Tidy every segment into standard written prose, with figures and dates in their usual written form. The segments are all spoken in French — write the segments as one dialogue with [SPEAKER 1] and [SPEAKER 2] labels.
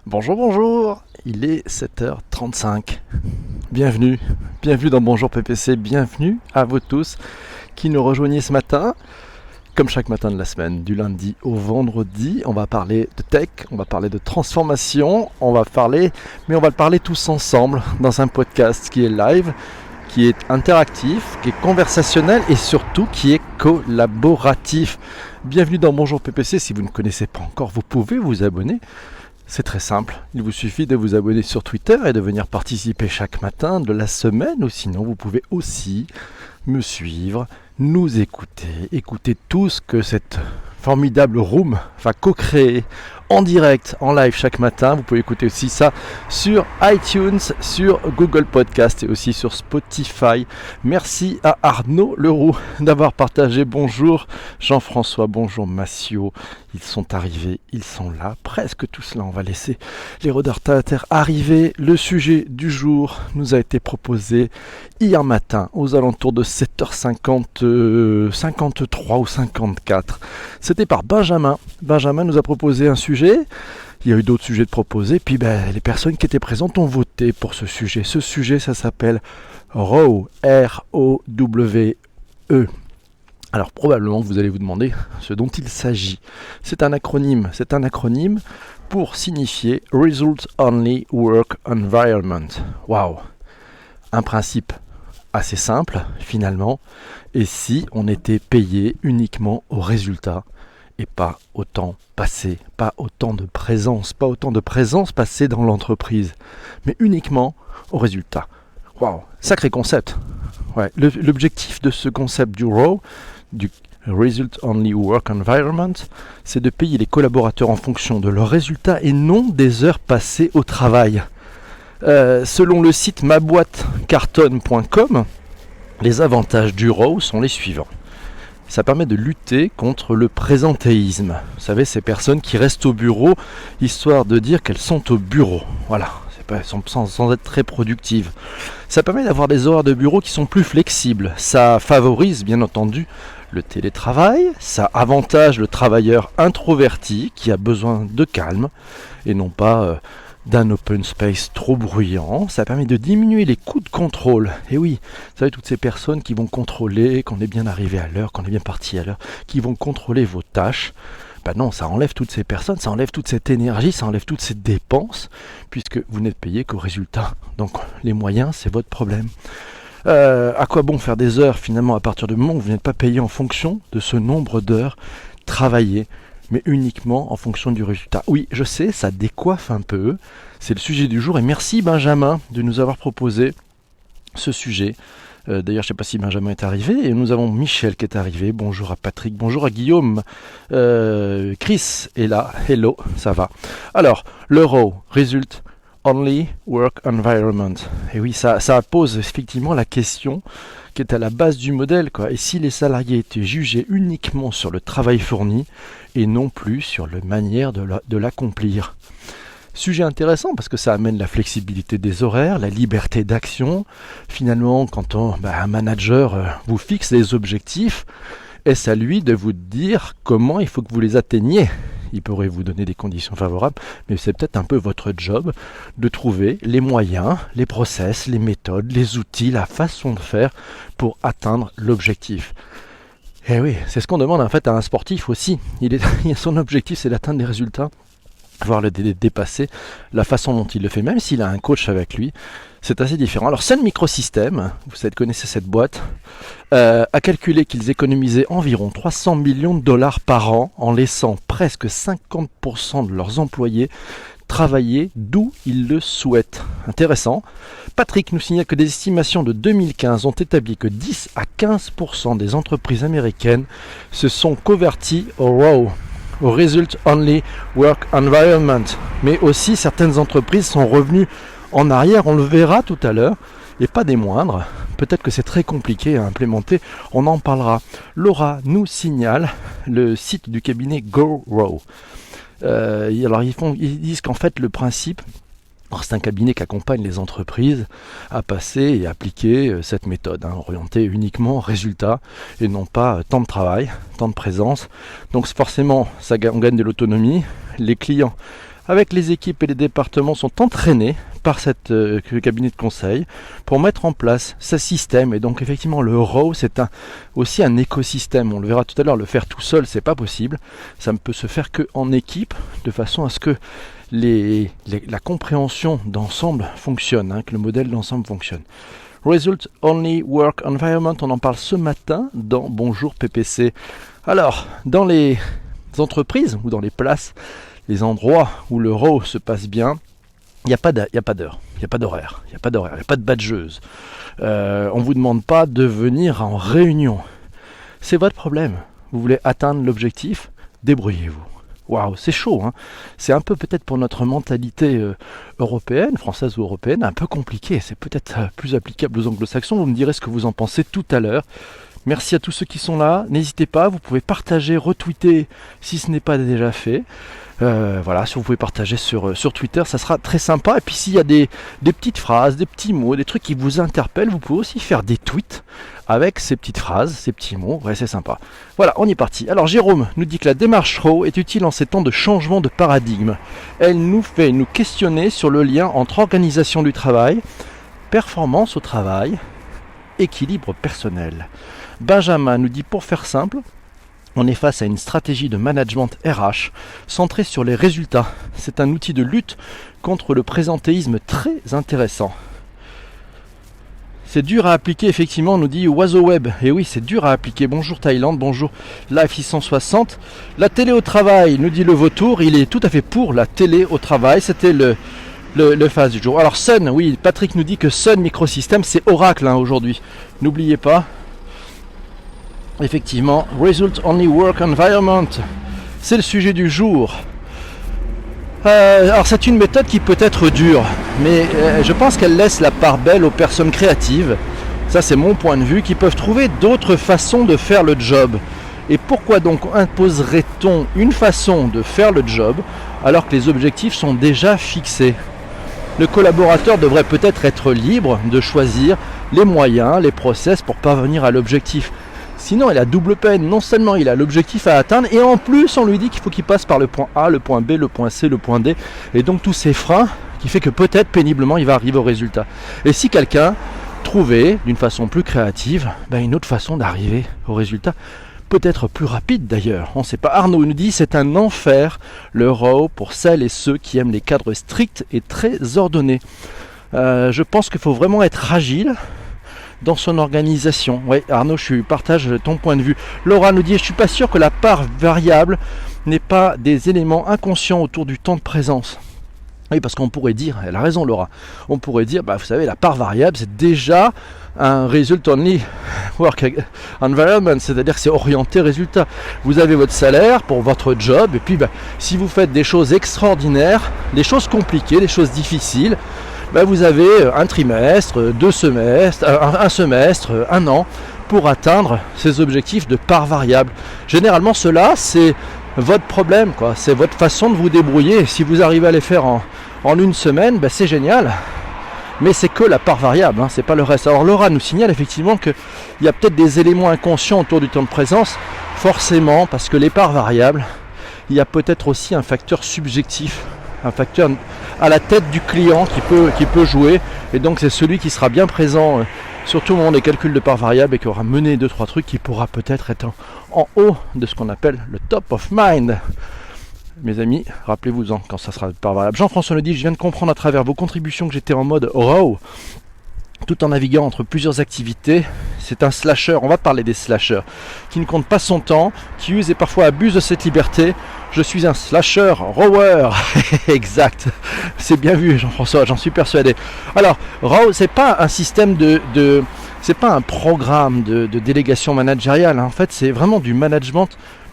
[SPEAKER 1] Bonjour, bonjour, il est 7h35. Bienvenue dans Bonjour PPC, bienvenue à vous tous qui nous rejoignez ce matin. Comme chaque matin de la semaine, du lundi au vendredi, on va parler de tech, on va parler de transformation, on va le parler tous ensemble dans un podcast qui est live, qui est interactif, qui est conversationnel et surtout qui est collaboratif. Bienvenue dans Bonjour PPC, si vous ne connaissez pas encore, vous pouvez vous abonner. C'est très simple, il vous suffit de vous abonner sur Twitter et de venir participer chaque matin de la semaine, ou sinon vous pouvez aussi me suivre, nous écouter tout ce que cette formidable room va co-créer en direct, en live chaque matin. Vous pouvez écouter aussi ça sur iTunes, sur Google Podcast et aussi sur Spotify. Merci à Arnaud Leroux d'avoir partagé. Bonjour Jean-François, bonjour Massio. Ils sont arrivés, ils sont là, presque tous là. On va laisser les retardataires arriver. Le sujet du jour nous a été proposé hier matin aux alentours de 7h50, 53 ou 54. C'était par Benjamin. Benjamin nous a proposé un sujet. Il y a eu d'autres sujets de proposer. Puis les personnes qui étaient présentes ont voté pour ce sujet. Ce sujet, ça s'appelle ROW. R-O-W-E. Alors probablement que vous allez vous demander ce dont il s'agit. C'est un acronyme pour signifier Result Only Work Environment. Waouh! Un principe assez simple finalement. Et si on était payé uniquement au résultat et pas au temps passé, pas autant de présence passée dans l'entreprise, mais uniquement au résultat. Waouh! Sacré concept. Ouais, l'objectif de ce concept du ROW, du Result Only Work Environment, c'est de payer les collaborateurs en fonction de leurs résultats et non des heures passées au travail. Selon le site maboitecartonne.com, les avantages du ROW sont les suivants. Ça permet de lutter contre le présentéisme. Vous savez, ces personnes qui restent au bureau histoire de dire qu'elles sont au bureau. Voilà, sans être très productives. Ça permet d'avoir des horaires de bureau qui sont plus flexibles. Ça favorise, bien entendu, le télétravail. Ça avantage le travailleur introverti qui a besoin de calme et non pas d'un open space trop bruyant. Ça permet de diminuer les coûts de contrôle. Et oui, vous savez, toutes ces personnes qui vont contrôler qu'on est bien arrivé à l'heure, qu'on est bien parti à l'heure, qui vont contrôler vos tâches, non, ça enlève toutes ces personnes, ça enlève toute cette énergie, ça enlève toutes ces dépenses, puisque vous n'êtes payé qu'au résultat. Donc les moyens, c'est votre problème. À quoi bon faire des heures finalement à partir du moment où vous n'êtes pas payé en fonction de ce nombre d'heures travaillées, mais uniquement en fonction du résultat. Oui, je sais, ça décoiffe un peu. C'est le sujet du jour et merci Benjamin de nous avoir proposé ce sujet. D'ailleurs, je ne sais pas si Benjamin est arrivé. Et nous avons Michel qui est arrivé. Bonjour à Patrick, bonjour à Guillaume. Chris est là. Hello, ça va. Alors, le ROW, Result Only Work Environment. Et oui, ça pose effectivement la question qui est à la base du modèle, quoi. Et si les salariés étaient jugés uniquement sur le travail fourni et non plus sur la manière de l'accomplir. Sujet intéressant parce que ça amène la flexibilité des horaires, la liberté d'action. Finalement, quand un manager vous fixe des objectifs, est-ce à lui de vous dire comment il faut que vous les atteigniez ? Il pourrait vous donner des conditions favorables, mais c'est peut-être un peu votre job de trouver les moyens, les process, les méthodes, les outils, la façon de faire pour atteindre l'objectif. Et oui, c'est ce qu'on demande en fait à un sportif aussi. Son objectif, c'est d'atteindre des résultats, voire le dépasser. La façon dont il le fait, même s'il a un coach avec lui, c'est assez différent. Alors Sun Microsystems, vous connaissez cette boîte, a calculé qu'ils économisaient environ 300 millions de dollars par an en laissant presque 50% de leurs employés travailler d'où ils le souhaitent. Intéressant. Patrick nous signale que des estimations de 2015 ont établi que 10 à 15% des entreprises américaines se sont converties au ROW, au Result Only Work Environment. Mais aussi certaines entreprises sont revenues en arrière, on le verra tout à l'heure, et pas des moindres. Peut-être que c'est très compliqué à implémenter, on en parlera. Laura nous signale le site du cabinet GoRow. Alors ils disent qu'en fait le principe, c'est un cabinet qui accompagne les entreprises à passer et appliquer cette méthode, orientée uniquement résultat et non pas temps de travail, temps de présence. Donc forcément, on gagne de l'autonomie. Les clients avec les équipes et les départements sont entraînés par cette cabinet de conseil pour mettre en place ce système. Et donc effectivement le RAW c'est aussi un écosystème. On le verra tout à l'heure, le faire tout seul c'est pas possible. Ça ne peut se faire qu'en équipe, de façon à ce que la compréhension d'ensemble fonctionne, que le modèle d'ensemble fonctionne. Result Only Work Environment, on en parle ce matin dans Bonjour PPC. Alors, dans les entreprises ou dans les places, les endroits où le RAW se passe bien, il n'y a pas d'heure, il n'y a pas d'horaire, il n'y a pas de badgeuse. On ne vous demande pas de venir en réunion. C'est votre problème. Vous voulez atteindre l'objectif, débrouillez-vous. Waouh, c'est chaud, hein. C'est un peu peut-être pour notre mentalité européenne, française ou européenne, un peu compliqué. C'est peut-être plus applicable aux anglo-saxons. Vous me direz ce que vous en pensez tout à l'heure. Merci à tous ceux qui sont là. N'hésitez pas, vous pouvez partager, retweeter si ce n'est pas déjà fait. Voilà, si vous pouvez partager sur Twitter, ça sera très sympa. Et puis s'il y a des petites phrases, des petits mots, des trucs qui vous interpellent, vous pouvez aussi faire des tweets avec ces petites phrases, ces petits mots. Ouais, c'est sympa. Voilà, on y est parti. Alors Jérôme nous dit que la démarche RAW est utile en ces temps de changement de paradigme. Elle nous fait nous questionner sur le lien entre organisation du travail, performance au travail, équilibre personnel. Benjamin nous dit, pour faire simple, on est face à une stratégie de management RH centrée sur les résultats. C'est un outil de lutte contre le présentéisme très intéressant. C'est dur à appliquer, effectivement, nous dit OiseauWeb. Et oui, c'est dur à appliquer. Bonjour Thaïlande, bonjour Life 660. La télé au travail, nous dit le vautour. Il est tout à fait pour la télé au travail. C'était le phase du jour. Alors Sun, oui, Patrick nous dit que Sun Microsystems, c'est Oracle aujourd'hui. N'oubliez pas. Effectivement, Result Only Work Environment, c'est le sujet du jour. Alors c'est une méthode qui peut être dure, mais je pense qu'elle laisse la part belle aux personnes créatives, ça c'est mon point de vue, qui peuvent trouver d'autres façons de faire le job. Et pourquoi donc imposerait-on une façon de faire le job alors que les objectifs sont déjà fixés ? Le collaborateur devrait peut-être être libre de choisir les moyens, les process pour parvenir à l'objectif. Sinon, il a double peine. Non seulement il a l'objectif à atteindre, et en plus, on lui dit qu'il faut qu'il passe par le point A, le point B, le point C, le point D. Et donc, tous ces freins qui fait que peut-être péniblement, il va arriver au résultat. Et si quelqu'un trouvait, d'une façon plus créative, une autre façon d'arriver au résultat, peut-être plus rapide d'ailleurs, on ne sait pas. Arnaud nous dit, c'est un enfer, le RAW, pour celles et ceux qui aiment les cadres stricts et très ordonnés. Je pense qu'il faut vraiment être agile dans son organisation. Oui, Arnaud, je partage ton point de vue. Laura nous dit, je suis pas sûr que la part variable n'est pas des éléments inconscients autour du temps de présence. Oui, parce qu'on pourrait dire, elle a raison Laura, on pourrait dire, vous savez, la part variable, c'est déjà un result only work environment, c'est-à-dire que c'est orienté résultat. Vous avez votre salaire pour votre job, et puis si vous faites des choses extraordinaires, des choses compliquées, des choses difficiles, vous avez un trimestre, 2 semestres, un semestre, 1 an pour atteindre ces objectifs de part variable. Généralement, cela, c'est votre problème, quoi. C'est votre façon de vous débrouiller. Si vous arrivez à les faire en 1 semaine, c'est génial. Mais c'est que la part variable, c'est pas le reste. Alors Laura nous signale effectivement qu'il y a peut-être des éléments inconscients autour du temps de présence, forcément, parce que les parts variables, il y a peut-être aussi un facteur subjectif, un facteur à la tête du client qui peut jouer, et donc c'est celui qui sera bien présent surtout au moment des calculs de parts variables et qui aura mené 2-3 trucs qui pourra peut-être être en haut de ce qu'on appelle le top of mind. Mes amis, rappelez-vous-en quand ça sera de part variable. Jean-François nous dit, je viens de comprendre à travers vos contributions que j'étais en mode RAW tout en naviguant entre plusieurs activités. C'est un slasher, on va parler des slashers, qui ne compte pas son temps, qui use et parfois abuse de cette liberté. Je suis un slasher rower. Exact, c'est bien vu Jean-François, j'en suis persuadé. Alors, RAW, c'est pas un système c'est pas un programme de délégation managériale, en fait c'est vraiment du management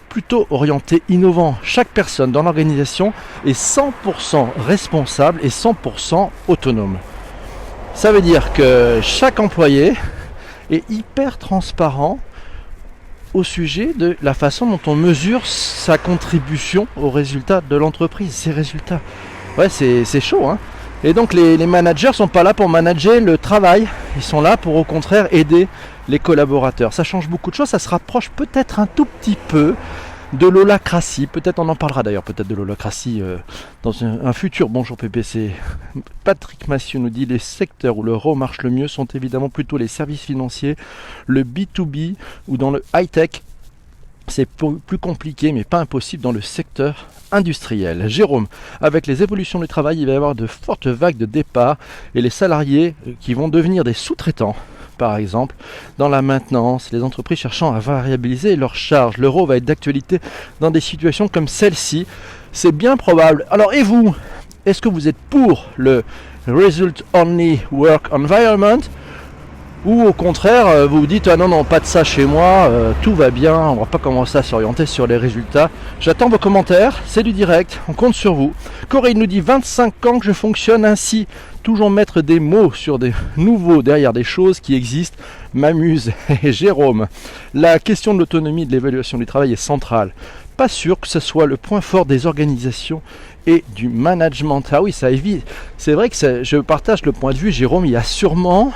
[SPEAKER 1] plutôt orienté innovant. Chaque personne dans l'organisation est 100% responsable et 100% autonome. Ça veut dire que chaque employé est hyper transparent au sujet de la façon dont on mesure sa contribution aux résultats de l'entreprise, ses résultats. Ouais, c'est chaud, hein. Et donc les managers sont pas là pour manager le travail, ils sont là pour au contraire aider les collaborateurs. Ça change beaucoup de choses, ça se rapproche peut-être un tout petit peu de l'holacratie. Peut-être on en parlera d'ailleurs, peut-être de l'holacratie dans un futur. Bonjour PPC. Patrick Massieu nous dit les secteurs où l'euro marche le mieux sont évidemment plutôt les services financiers, le B2B ou dans le high-tech. C'est plus compliqué mais pas impossible dans le secteur industriel. Jérôme, avec les évolutions du travail, il va y avoir de fortes vagues de départ et les salariés qui vont devenir des sous-traitants. Par exemple, dans la maintenance, les entreprises cherchant à variabiliser leurs charges. L'euro va être d'actualité dans des situations comme celle-ci. C'est bien probable. Alors, et vous? Est-ce que vous êtes pour le Result Only Work Environment? Ou au contraire, vous vous dites, ah non, pas de ça chez moi, tout va bien, on va pas commencer à s'orienter sur les résultats. J'attends vos commentaires, c'est du direct, on compte sur vous. Corinne nous dit, 25 ans que je fonctionne ainsi, toujours mettre des mots sur des nouveaux derrière des choses qui existent, m'amuse. Et Jérôme, la question de l'autonomie et de l'évaluation du travail est centrale. Pas sûr que ce soit le point fort des organisations et du management. Ah oui, ça évite. C'est vrai que je partage le point de vue, Jérôme, il y a sûrement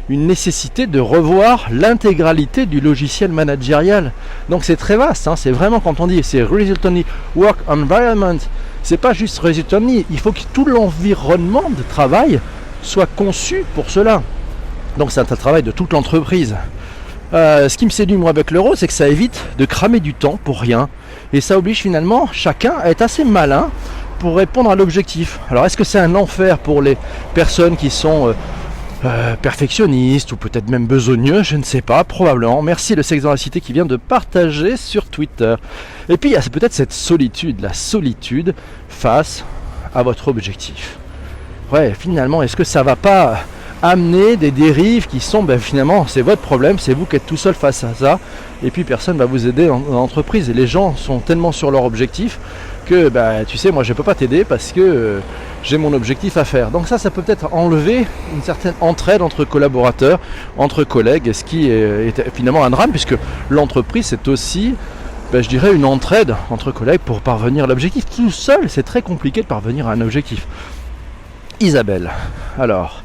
[SPEAKER 1] une nécessité de revoir l'intégralité du logiciel managérial. Donc c'est très vaste, c'est vraiment quand on dit c'est Result Only Work Environment, c'est pas juste Result Only, il faut que tout l'environnement de travail soit conçu pour cela. Donc c'est un travail de toute l'entreprise. Ce qui me séduit moi avec l'euro, c'est que ça évite de cramer du temps pour rien. Et ça oblige finalement chacun à être assez malin pour répondre à l'objectif. Alors est-ce que c'est un enfer pour les personnes qui sont perfectionniste ou peut-être même besogneux, je ne sais pas, probablement. Merci le sexe dans la cité qui vient de partager sur Twitter. Et puis il y a peut-être cette solitude, la solitude face à votre objectif. Ouais, finalement, est-ce que ça va pas amener des dérives qui sont, finalement, c'est votre problème, c'est vous qui êtes tout seul face à ça, et puis personne va vous aider dans l'entreprise, et les gens sont tellement sur leur objectif que, tu sais, moi je peux pas t'aider parce que j'ai mon objectif à faire. Donc ça peut peut-être enlever une certaine entraide entre collaborateurs, entre collègues, ce qui est finalement un drame, puisque l'entreprise c'est aussi, je dirais, une entraide entre collègues pour parvenir à l'objectif. Tout seul, c'est très compliqué de parvenir à un objectif. Isabelle, alors,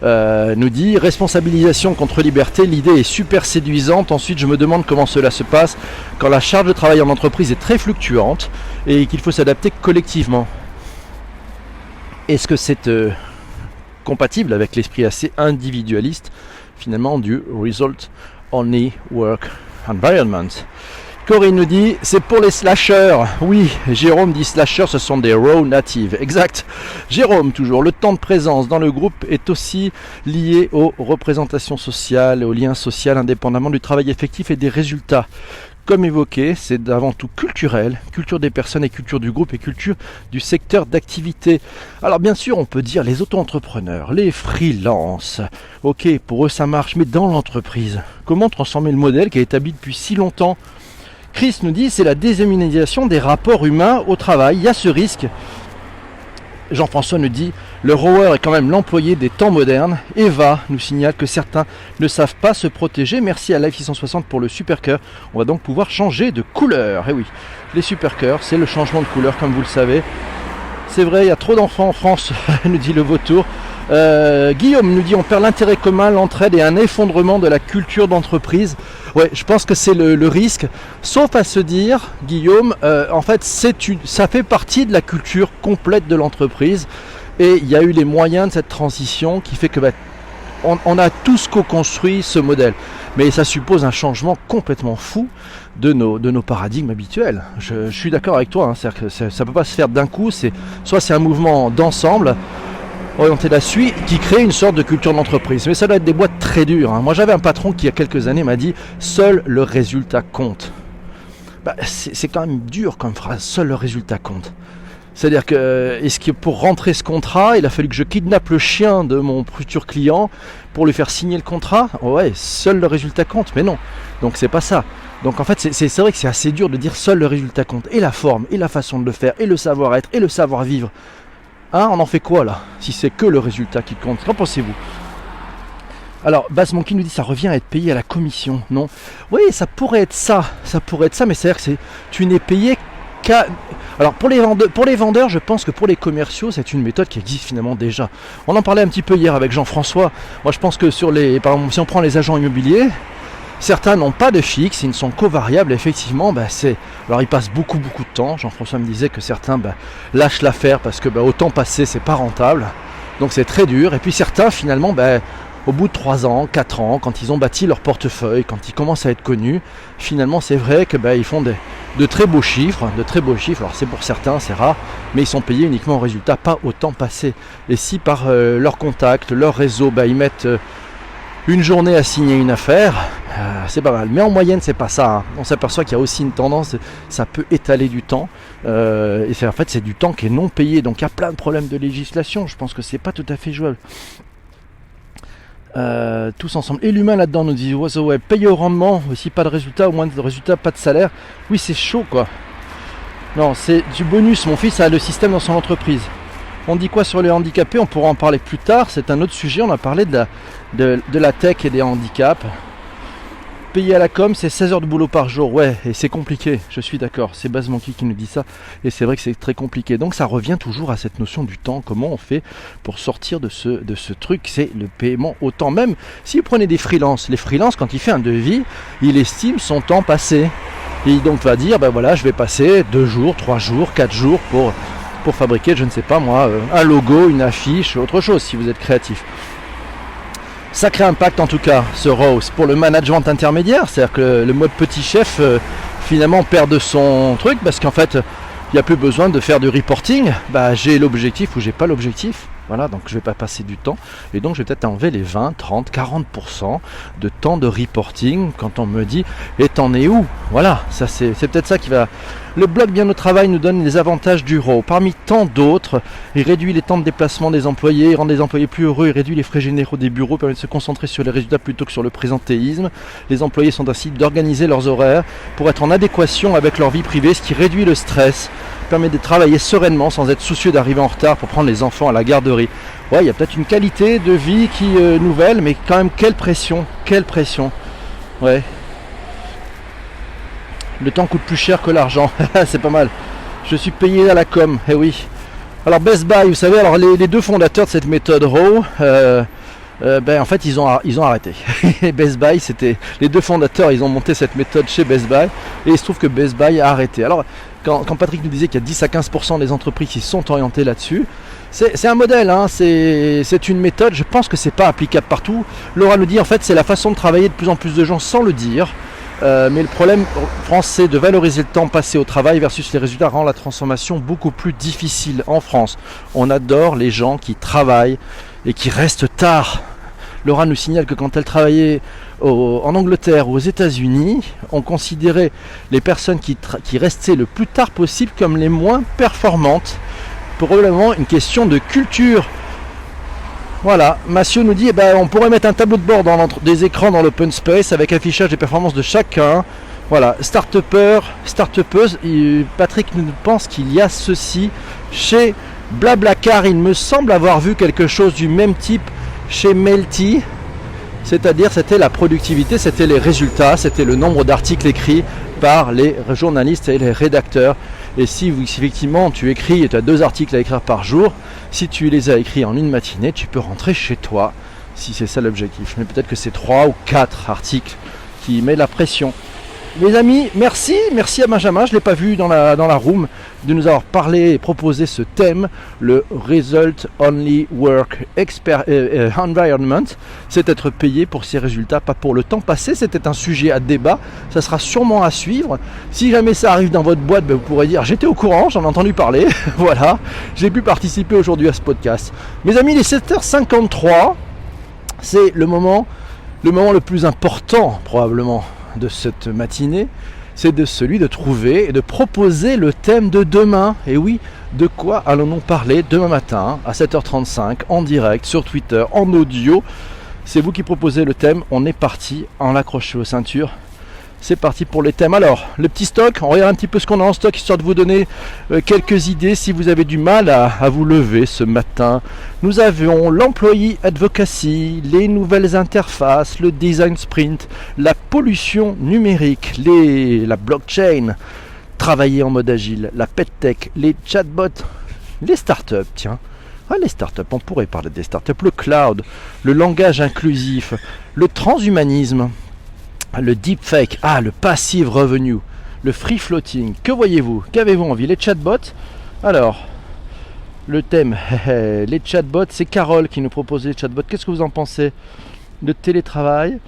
[SPEAKER 1] nous dit responsabilisation contre liberté, l'idée est super séduisante. Ensuite je me demande comment cela se passe quand la charge de travail en entreprise est très fluctuante et qu'il faut s'adapter collectivement. Est-ce que c'est compatible avec l'esprit assez individualiste finalement du Result Only Work Environment? Corinne nous dit, c'est pour les slashers. Oui, Jérôme dit slashers, ce sont des raw natives. Exact. Jérôme, toujours, le temps de présence dans le groupe est aussi lié aux représentations sociales, aux liens sociaux, indépendamment du travail effectif et des résultats. Comme évoqué, c'est avant tout culturel, culture des personnes et culture du groupe et culture du secteur d'activité. Alors bien sûr, on peut dire les auto-entrepreneurs, les freelances. Ok, pour eux ça marche, mais dans l'entreprise, comment transformer le modèle qui est établi depuis si longtemps? Chris nous dit c'est la déshumanisation des rapports humains au travail, il y a ce risque. Jean-François nous dit le rower est quand même l'employé des temps modernes. Eva nous signale que certains ne savent pas se protéger. Merci à Life 660 pour le super cœur. On va donc pouvoir changer de couleur. Et oui, les super cœurs, c'est le changement de couleur comme vous le savez. C'est vrai, il y a trop d'enfants en France, nous dit le vautour. Guillaume nous dit on perd l'intérêt commun, l'entraide et un effondrement de la culture d'entreprise. Ouais, je pense que c'est le risque, sauf à se dire, Guillaume, en fait ça fait partie de la culture complète de l'entreprise et il y a eu les moyens de cette transition qui fait que on a tous co-construit ce modèle. Mais ça suppose un changement complètement fou de nos paradigmes habituels. Je suis d'accord avec toi, c'est-à-dire que ça ne peut pas se faire d'un coup, soit c'est un mouvement d'ensemble, orienté là-dessus, qui crée une sorte de culture d'entreprise. Mais ça doit être des boîtes très dures. Moi j'avais un patron qui il y a quelques années m'a dit « Seul le résultat compte ». C'est quand même dur comme phrase, « Seul le résultat compte ». C'est-à-dire que, est-ce que pour rentrer ce contrat, il a fallu que je kidnappe le chien de mon futur client pour lui faire signer le contrat? Ouais, seul le résultat compte, mais non. Donc c'est pas ça. Donc en fait, c'est vrai que c'est assez dur de dire seul le résultat compte. Et la forme, et la façon de le faire, et le savoir-être, et le savoir-vivre. On en fait quoi là, si c'est que le résultat qui compte? Qu'en pensez-vous? Alors, Bass Monkey nous dit ça revient à être payé à la commission, non? Oui, ça pourrait être ça, mais c'est-à-dire que tu n'es payé qu'à... Alors pour les vendeurs, je pense que pour les commerciaux, c'est une méthode qui existe finalement déjà. On en parlait un petit peu hier avec Jean-François. Moi je pense que par exemple, si on prend les agents immobiliers, Certains n'ont pas de fixe, ils ne sont covariables. Effectivement, alors ils passent beaucoup de temps. Jean-François me disait que certains lâchent l'affaire parce que autant passer, c'est pas rentable. Donc c'est très dur. Et puis certains, finalement, au bout de 3 ans, 4 ans, quand ils ont bâti leur portefeuille, quand ils commencent à être connus, finalement c'est vrai que ils font de très beaux chiffres. Alors c'est pour certains, c'est rare, mais ils sont payés uniquement au résultat, pas au temps passé. Et si par leur contact, leur réseau, ils mettent une journée à signer une affaire, c'est pas mal. Mais en moyenne, c'est pas ça. On s'aperçoit qu'il y a aussi une tendance, ça peut étaler du temps. Et c'est du temps qui est non payé. Donc il y a plein de problèmes de législation. Je pense que c'est pas tout à fait jouable. Tous ensemble. Et l'humain là-dedans nous dit ouais, payer au rendement, aussi pas de résultat, au moins de résultat, pas de salaire. Oui, c'est chaud quoi. Non, c'est du bonus. Mon fils a le système dans son entreprise. On dit quoi sur les handicapés? On pourra en parler plus tard. C'est un autre sujet. On a parlé de la tech et des handicaps. Payer à la com, c'est 16 heures de boulot par jour. Ouais, et c'est compliqué. Je suis d'accord. C'est Baz Monkey qui nous dit ça. Et c'est vrai que c'est très compliqué. Donc ça revient toujours à cette notion du temps. Comment on fait pour sortir de ce truc? C'est le paiement au temps. Même si vous prenez des freelances. Les freelances, quand il fait un devis, il estime son temps passé. Et donc va dire, je vais passer 2 jours, 3 jours, 4 jours pour fabriquer, je ne sais pas moi, un logo, une affiche, autre chose si vous êtes créatif. Sacré impact en tout cas, ce ROAS, pour le management intermédiaire, c'est-à-dire que le mode petit chef finalement perd de son truc parce qu'en fait, il n'y a plus besoin de faire du reporting, j'ai l'objectif ou j'ai pas l'objectif. Voilà, donc je vais pas passer du temps et donc je vais peut-être enlever les 20, 30, 40% de temps de reporting quand on me dit et t'en es où? Voilà, ça c'est peut-être ça qui va. Le blog Bien au travail nous donne les avantages du RAW. Parmi tant d'autres, il réduit les temps de déplacement des employés, il rend les employés plus heureux, il réduit les frais généraux des bureaux, permet de se concentrer sur les résultats plutôt que sur le présentéisme. Les employés sont ainsi d'organiser leurs horaires pour être en adéquation avec leur vie privée, ce qui réduit le stress, permet de travailler sereinement sans être soucieux d'arriver en retard pour prendre les enfants à la garderie. Ouais, il y a peut-être une qualité de vie qui nouvelle, mais quand même quelle pression. Ouais. Le temps coûte plus cher que l'argent, c'est pas mal. Je suis payé à la com, eh oui. Alors Best Buy, vous savez, alors les deux fondateurs de cette méthode RAW, en fait ils ont arrêté. Best Buy, c'était les deux fondateurs, ils ont monté cette méthode chez Best Buy et il se trouve que Best Buy a arrêté. Alors quand Patrick nous disait qu'il y a 10 à 15% des entreprises qui sont orientées là-dessus, c'est un modèle, c'est une méthode, je pense que c'est pas applicable partout. Laura nous dit en fait c'est la façon de travailler de plus en plus de gens sans le dire. Mais le problème français de valoriser le temps passé au travail versus les résultats rend la transformation beaucoup plus difficile en France. On adore les gens qui travaillent et qui restent tard. Laura nous signale que quand elle travaillait en Angleterre ou aux États-Unis, on considérait les personnes qui restaient le plus tard possible comme les moins performantes. Probablement une question de culture. Voilà, Mathieu nous dit on pourrait mettre un tableau de bord dans des écrans dans l'open space avec affichage des performances de chacun. Voilà, start-upeuse, Patrick nous pense qu'il y a ceci chez Blablacar. Il me semble avoir vu quelque chose du même type chez Melty. C'est-à-dire c'était la productivité, c'était les résultats, c'était le nombre d'articles écrits par les journalistes et les rédacteurs. Et si effectivement tu écris et tu as 2 articles à écrire par jour, si tu les as écrits en une matinée, tu peux rentrer chez toi, si c'est ça l'objectif. Mais peut-être que c'est 3 ou 4 articles qui mettent la pression. Les amis, merci à Benjamin, je ne l'ai pas vu dans la room, de nous avoir parlé et proposé ce thème, le Result Only Work Environment. C'est être payé pour ses résultats, pas pour le temps passé. C'était un sujet à débat, ça sera sûrement à suivre. Si jamais ça arrive dans votre boîte, vous pourrez dire j'étais au courant, j'en ai entendu parler. Voilà, j'ai pu participer aujourd'hui à ce podcast. Mes amis, il est 7h53, c'est le moment le plus important probablement de cette matinée, c'est celui de trouver et de proposer le thème de demain. Et oui, de quoi allons-nous parler demain matin à 7h35 en direct sur Twitter, en audio? C'est vous qui proposez le thème, on est parti, on l'accroche aux ceintures. C'est parti pour les thèmes. Alors, le petit stock, on regarde un petit peu ce qu'on a en stock, histoire de vous donner quelques idées si vous avez du mal à vous lever ce matin. Nous avions l'employee advocacy, les nouvelles interfaces, le design sprint, la pollution numérique, la blockchain, travailler en mode agile, la pet tech, les chatbots, les startups, tiens. Les startups, on pourrait parler des startups, le cloud, le langage inclusif, le transhumanisme, Le deepfake, le passive revenue, le free floating. Que voyez-vous? Qu'avez-vous envie? Les chatbots? Alors, le thème, les chatbots, c'est Carole qui nous propose les chatbots. Qu'est-ce que vous en pensez? Le télétravail?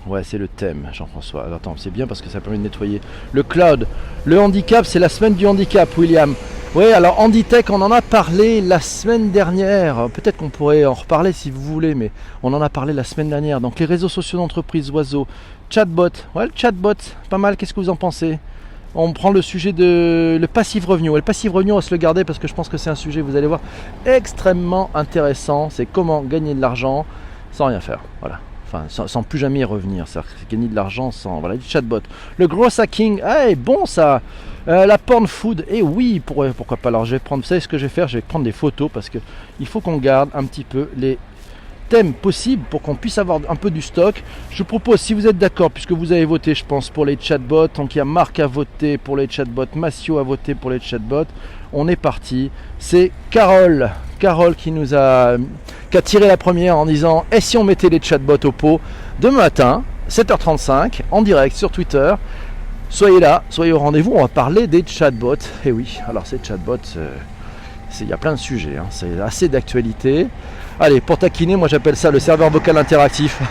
[SPEAKER 1] Ouais, c'est le thème, Jean-François. Attends, c'est bien parce que ça permet de nettoyer. Le cloud, le handicap, c'est la semaine du handicap, William. Oui, alors Handitech, on en a parlé la semaine dernière. Peut-être qu'on pourrait en reparler si vous voulez, mais on en a parlé la semaine dernière. Donc les réseaux sociaux d'entreprise, oiseaux, chatbot. Ouais, le chatbot, pas mal. Qu'est-ce que vous en pensez? On prend le sujet de le passive revenu. Le passive revenu, on va se le garder parce que je pense que c'est un sujet, vous allez voir, extrêmement intéressant. C'est comment gagner de l'argent sans rien faire. Voilà. Enfin, sans plus jamais y revenir. C'est-à-dire gagner de l'argent sans... Voilà, du chatbot. Le gross hacking, bon ça. La porn food, oui, pourquoi pas. Alors je vais prendre, vous savez ce que je vais faire? Je vais prendre des photos parce que il faut qu'on garde un petit peu les thèmes possibles pour qu'on puisse avoir un peu du stock. Je propose, si vous êtes d'accord, puisque vous avez voté, je pense, pour les chatbots, donc il y a Marc à voter pour les chatbots, Massio à voter pour les chatbots, on est parti. C'est Carole qui a tiré la première en disant « Et si on mettait les chatbots au pot ?» Demain matin, 7h35, en direct sur Twitter. Soyez là, soyez au rendez-vous, on va parler des chatbots. Et oui, alors ces chatbots, il y a plein de sujets, c'est assez d'actualité. Allez, pour taquiner, moi j'appelle ça le serveur vocal interactif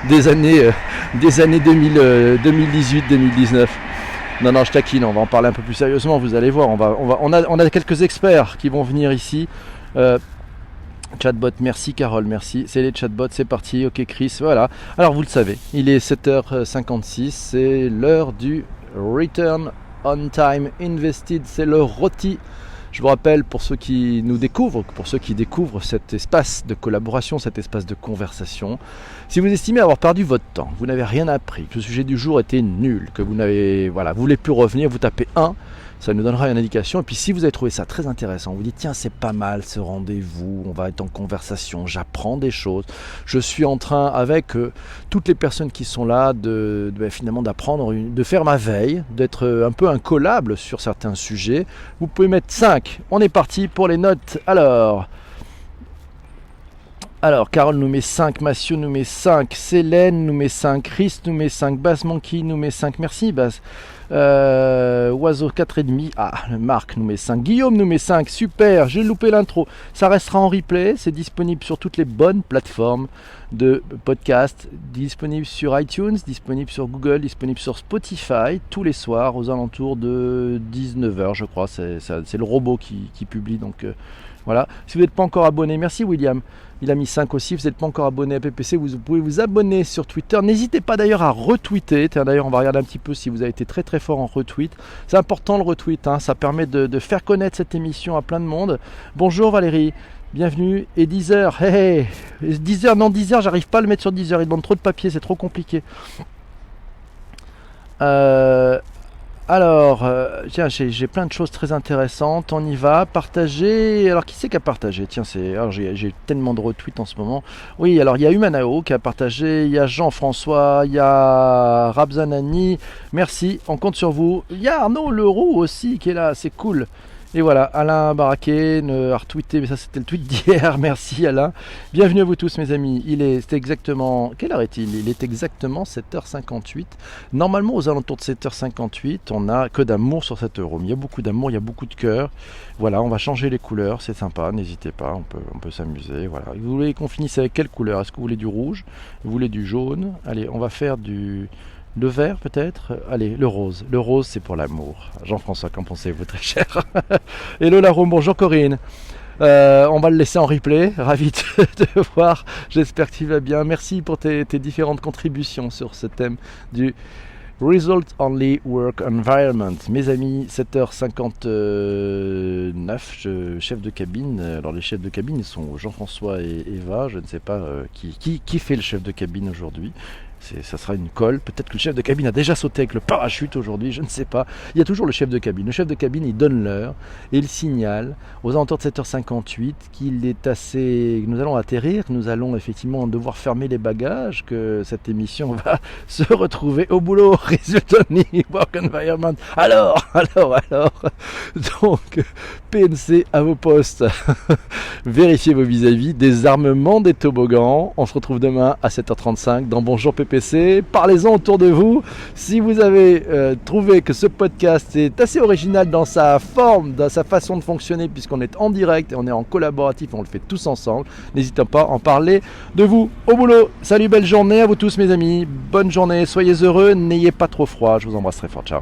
[SPEAKER 1] des années 2018-2019. Non, je taquine, on va en parler un peu plus sérieusement, vous allez voir. On a quelques experts qui vont venir ici. Chatbot, merci Carole, merci. C'est les chatbots, c'est parti. Ok Chris, voilà. Alors vous le savez, il est 7h56, c'est l'heure du Return on Time Invested, c'est le ROTI. Je vous rappelle, pour ceux qui nous découvrent, pour ceux qui découvrent cet espace de collaboration, cet espace de conversation, si vous estimez avoir perdu votre temps, vous n'avez rien appris, que le sujet du jour était nul, que vous voulez plus revenir, vous tapez 1, ça nous donnera une indication. Et puis si vous avez trouvé ça très intéressant, vous dites tiens, c'est pas mal ce rendez-vous, on va être en conversation, j'apprends des choses, je suis en train avec toutes les personnes qui sont là finalement d'apprendre, de faire ma veille, d'être un peu incollable sur certains sujets. Vous pouvez mettre 5. On est parti pour les notes. Alors, Carole nous met 5, Massio nous met 5, Célène nous met 5, Chris nous met 5, Bass Monkey nous met 5, merci Bass. Oiseau 4,5, Marc nous met 5, Guillaume nous met 5, super, j'ai loupé l'intro. Ça restera en replay, c'est disponible sur toutes les bonnes plateformes de podcast, disponible sur iTunes, disponible sur Google, disponible sur Spotify, tous les soirs aux alentours de 19h je crois, c'est le robot qui publie, donc voilà. Si vous n'êtes pas encore abonné, merci William, il a mis 5 aussi, vous n'êtes pas encore abonné à PPC, vous pouvez vous abonner sur Twitter, n'hésitez pas d'ailleurs à retweeter, d'ailleurs on va regarder un petit peu si vous avez été très très fort en retweet, c'est important le retweet, ça permet de faire connaître cette émission à plein de monde. Bonjour Valérie, bienvenue, et 10h, 10h, non 10h, j'arrive pas à le mettre sur 10h, il demande trop de papier, c'est trop compliqué. Alors, tiens, j'ai plein de choses très intéressantes, on y va, partager, alors qui c'est qui a partagé? Tiens, j'ai tellement de retweets en ce moment. Oui, alors il y a Humanao qui a partagé, il y a Jean-François, il y a Rabzanani, merci, on compte sur vous. Il y a Arnaud Leroux aussi qui est là, c'est cool. Et voilà, Alain Barraquet a retweeté, mais ça c'était le tweet d'hier, merci Alain. Bienvenue à vous tous mes amis, c'est exactement, quelle heure est-il? Il est exactement 7h58. Normalement aux alentours de 7h58, on n'a que d'amour sur cette room. Il y a beaucoup d'amour, il y a beaucoup de cœur. Voilà, on va changer les couleurs, c'est sympa, n'hésitez pas, on peut s'amuser. Voilà. Vous voulez qu'on finisse avec quelle couleur? Est-ce que vous voulez du rouge? Vous voulez du jaune? Allez, on va faire le vert peut-être? Allez, le rose. Le rose, c'est pour l'amour. Jean-François, qu'en pensez-vous, très cher? Hello Larome, bonjour Corinne. On va le laisser en replay. Ravi de te voir. J'espère que tu vas bien. Merci pour tes différentes contributions sur ce thème du Result Only Work Environment. Mes amis, 7h59, chef de cabine. Alors les chefs de cabine, ils sont Jean-François et Eva. Je ne sais pas qui fait le chef de cabine aujourd'hui. Ça sera une colle. Peut-être que le chef de cabine a déjà sauté avec le parachute aujourd'hui, je ne sais pas. Il y a toujours le chef de cabine. Le chef de cabine, il donne l'heure et il signale aux alentours de 7h58 qu'il est assez... Nous allons atterrir, que nous allons effectivement devoir fermer les bagages, que cette émission va se retrouver au boulot. Result only, work environment. Alors. Donc, PNC à vos postes. Vérifiez vos vis-à-vis. Désarmement des toboggans. On se retrouve demain à 7h35 dans Bonjour PPC. Parlez-en autour de vous. Si vous avez trouvé que ce podcast est assez original dans sa forme, dans sa façon de fonctionner, puisqu'on est en direct et on est en collaboratif, on le fait tous ensemble, n'hésitez pas à en parler de vous au boulot. Salut, belle journée à vous tous mes amis. Bonne journée, soyez heureux, n'ayez pas trop froid. Je vous embrasse très fort. Ciao.